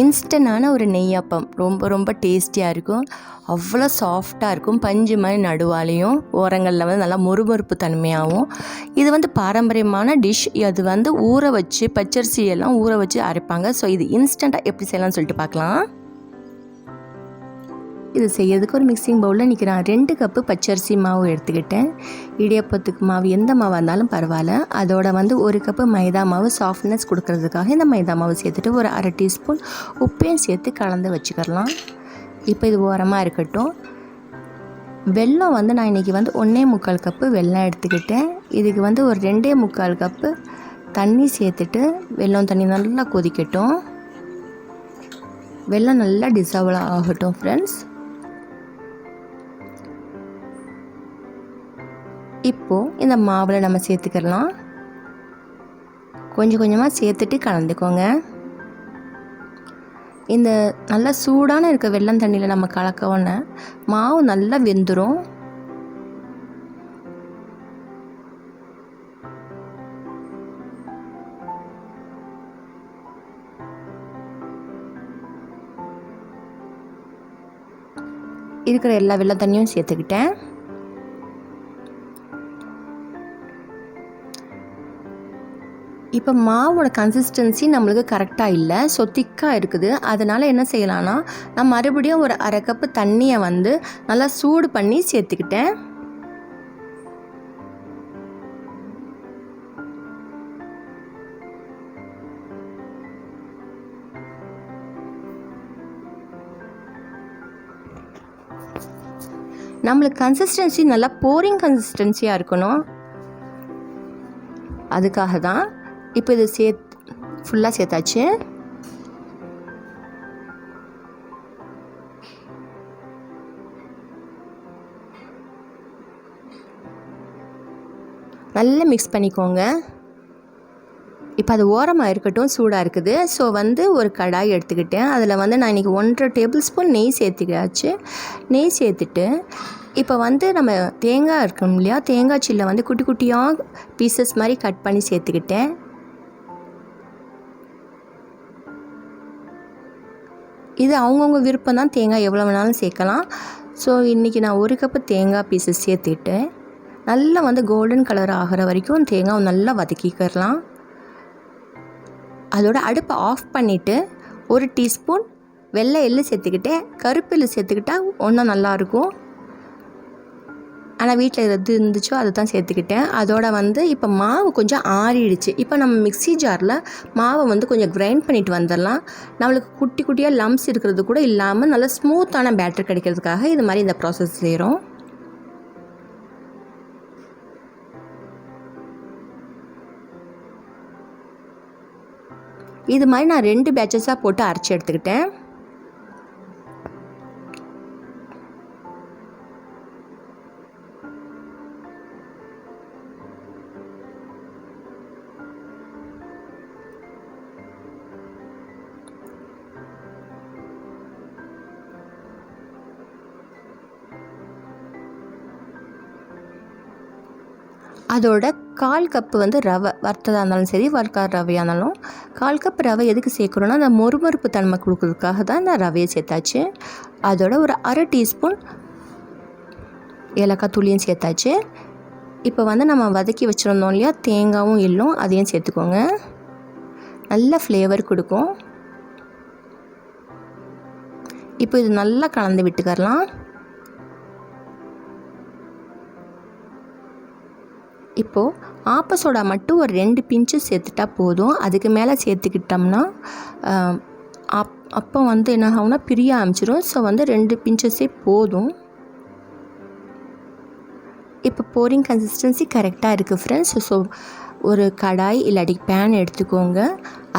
இன்ஸ்டன்டான ஒரு நெய்யப்பம் ரொம்ப ரொம்ப டேஸ்டியாக இருக்கும். அவ்வளோ சாஃப்டாக இருக்கும். பஞ்சு மாதிரி நடுவாலையும் ஓரங்களில் வந்து நல்லா மொறுமொறுப்பு தன்மையாகவும். இது வந்து பாரம்பரியமான டிஷ். அது வந்து ஊற வச்சு பச்சரிசியெல்லாம் ஊற வச்சு அரைப்பாங்க. ஸோ இது இன்ஸ்டண்ட்டாக எப்படி செய்யலாம்னு சொல்லிட்டு பார்க்கலாம். இது செய்யறதுக்கு ஒரு மிக்சிங் பவுலில் இன்றைக்கி நான் 2 கப்பு பச்சரிசி மாவு எடுத்துக்கிட்டேன். இடியப்பத்துக்கு மாவு எந்த மாவாக இருந்தாலும் பரவாயில்ல. அதோட வந்து 1 கப்பு மைதா மாவு சாஃப்ட்னஸ் கொடுக்கறதுக்காக இந்த மைதா மாவு சேர்த்துட்டு ஒரு 1/2 டீஸ்பூன் உப்பையும் சேர்த்து கலந்து வச்சுக்கலாம். இப்போ இது ஓரமாக இருக்கட்டும். வெல்லம் வந்து நான் இன்றைக்கி வந்து 1.25 கப்பு வெல்லம் எடுத்துக்கிட்டேன். இதுக்கு வந்து ஒரு 2.25 கப்பு தண்ணி சேர்த்துட்டு வெல்லம் தண்ணி நல்லா கொதிக்கட்டும். வெல்லம் நல்லா டிசால்வ் ஆகட்டும் ஃப்ரெண்ட்ஸ். இப்போது இந்த மாவில் நம்ம சேர்த்துக்கலாம். கொஞ்சம் கொஞ்சமாக சேர்த்துட்டு கலந்துக்கோங்க. இந்த நல்லா சூடான இருக்க வெல்லம் தண்ணியில் நம்ம கலக்கவுடனே மாவு நல்லா வெந்துடும். இருக்கிற எல்லா வெல்லம் தண்ணியும் சேர்த்துக்கிட்டேன். இப்போ மாவோட கன்சிஸ்டன்சி நம்மளுக்கு கரெக்டாக இல்லை. ஸோ திக்காக இருக்குது. அதனால் என்ன செய்யலான்னா நான் மறுபடியும் ஒரு 1/2 கப்பு தண்ணியை வந்து நல்லா சூடு பண்ணி சேர்த்துக்கிட்டேன். நம்மளுக்கு கன்சிஸ்டன்சி நல்லா போரிங் கன்சிஸ்டன்சியாக இருக்கணும். அதுக்காக தான் இப்போ இது ஃபுல்லாக சேர்த்தாச்சு. நல்லா மிக்ஸ் பண்ணிக்கோங்க. இப்போ அது ஓரமாக இருக்கட்டும், சூடாக இருக்குது. ஸோ வந்து ஒரு கடாய் எடுத்துக்கிட்டேன். அதில் வந்து நான் இன்றைக்கி 1.5 டேபிள் ஸ்பூன் நெய் சேர்த்துக்காச்சு. நெய் சேர்த்துட்டு இப்போ வந்து நம்ம தேங்காய் இருக்கணும் இல்லையா, தேங்காய் சில்லை வந்து குட்டி குட்டியாக பீசஸ் மாதிரி கட் பண்ணி சேர்த்துக்கிட்டேன். இது அவங்கவுங்க விருப்பம் தான், தேங்காய் எவ்வளோ வேணாலும் சேர்க்கலாம். ஸோ இன்றைக்கி நான் 1 கப்பு தேங்காய் பீசஸ் சேர்த்துட்டு நல்லா வந்து கோல்டன் கலர் ஆகிற வரைக்கும் தேங்காய் நல்லா வதக்கிக்கலாம். அதோட அடுப்பை ஆஃப் பண்ணிவிட்டு 1 டீஸ்பூன் வெள்ளை எள்ளு சேர்த்துக்கிட்டேன். கருப்பு எள்ளு சேர்த்துக்கிட்டால் ஒன்றும் நல்லாயிருக்கும். ஆனால் வீட்டில் எது இருந்துச்சோ அதை தான் சேர்த்துக்கிட்டேன். அதோட வந்து இப்போ மாவு கொஞ்சம் ஆறிடுச்சு. இப்போ நம்ம மிக்ஸி ஜாரில் மாவை வந்து கொஞ்சம் கிரைண்ட் பண்ணிட்டு வந்துடலாம். நம்மளுக்கு குட்டி குட்டியாக லம்ஸ் இருக்கிறது கூட இல்லாமல் நல்லா ஸ்மூத்தான பேட்டர் கிடைக்கிறதுக்காக இது மாதிரி இந்த ப்ராசஸ் செய்கிறோம். இது மாதிரி நான் 2 பேட்சஸாக போட்டு அரைச்சி எடுத்துக்கிட்டேன். அதோட 1/4 கப்பு வந்து ரவை, வறுத்ததாக இருந்தாலும் சரி வறுக்காத ரவையாக இருந்தாலும் 1/4 கப் ரவை எதுக்கு சேர்க்குறோன்னா அந்த மொறுமொறுப்பு தன்மை கொடுக்கறதுக்காக தான் இந்த ரவையை சேர்த்தாச்சு. அதோட ஒரு 1/2 டீஸ்பூன் ஏலக்காய் தூளியும் சேர்த்தாச்சு. இப்போ வந்து நம்ம வதக்கி வச்சுருந்தோம் இல்லையா தேங்காயும் எள்ளும், அதையும் சேர்த்துக்கோங்க. நல்ல ஃப்ளேவர் கொடுக்கும். இப்போ இது நல்லா கலந்து விட்டுக்கரலாம். இப்போது ஆப்ப சோடா மட்டும் ஒரு 2 பிஞ்சு சேர்த்துட்டா போதும். அதுக்கு மேலே சேர்த்துக்கிட்டோம்னா அப்போ வந்து என்ன ஆகும்னா பிரிய ஆரம்பிச்சிடும். ஸோ வந்து 2 பிஞ்சஸே போதும். இப்போ போரிங் கன்சிஸ்டன்சி கரெக்டாக இருக்குது ஃப்ரெண்ட்ஸ். ஸோ ஒரு கடாய் இல்லாட்டி பேன் எடுத்துக்கோங்க.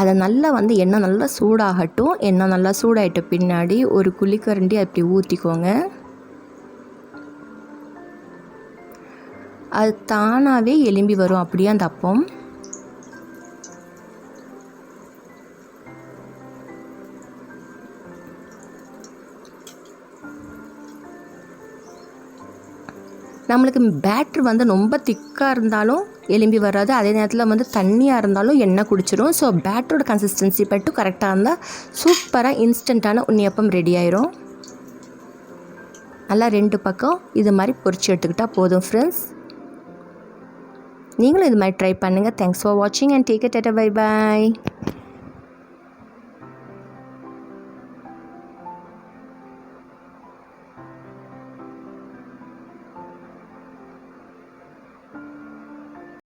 அதை நல்லா வந்து எண்ணெய் நல்லா சூடாகட்டும். எண்ணெய் நல்லா சூடாகிட்ட பின்னாடி ஒரு குழிக்கரண்டி அப்படி ஊற்றிக்கோங்க. அது தானாகவே எலும்பி வரும் அப்படியே அந்த அப்பம். நம்மளுக்கு பேட்ரு வந்து ரொம்ப திக்காக இருந்தாலும் எலும்பி வராது, அதே நேரத்தில் வந்து தண்ணியாக இருந்தாலும் எண்ணெய் குடிச்சிடும். ஸோ பேட்டரோட கன்சிஸ்டன்சி பட்டு கரெக்டாக இருந்தால் சூப்பராக இன்ஸ்டண்ட்டான உண்ணியப்பம் ரெடி ஆயிரும். நல்லா 2 பக்கம் இது மாதிரி பொரிச்சு எடுத்துக்கிட்டால் போதும் ஃப்ரெண்ட்ஸ். நீங்களும் இது மாதிரி ட்ரை பண்ணுங்கள். தேங்க்ஸ் ஃபார் வாட்சிங் and take it. Bye bye.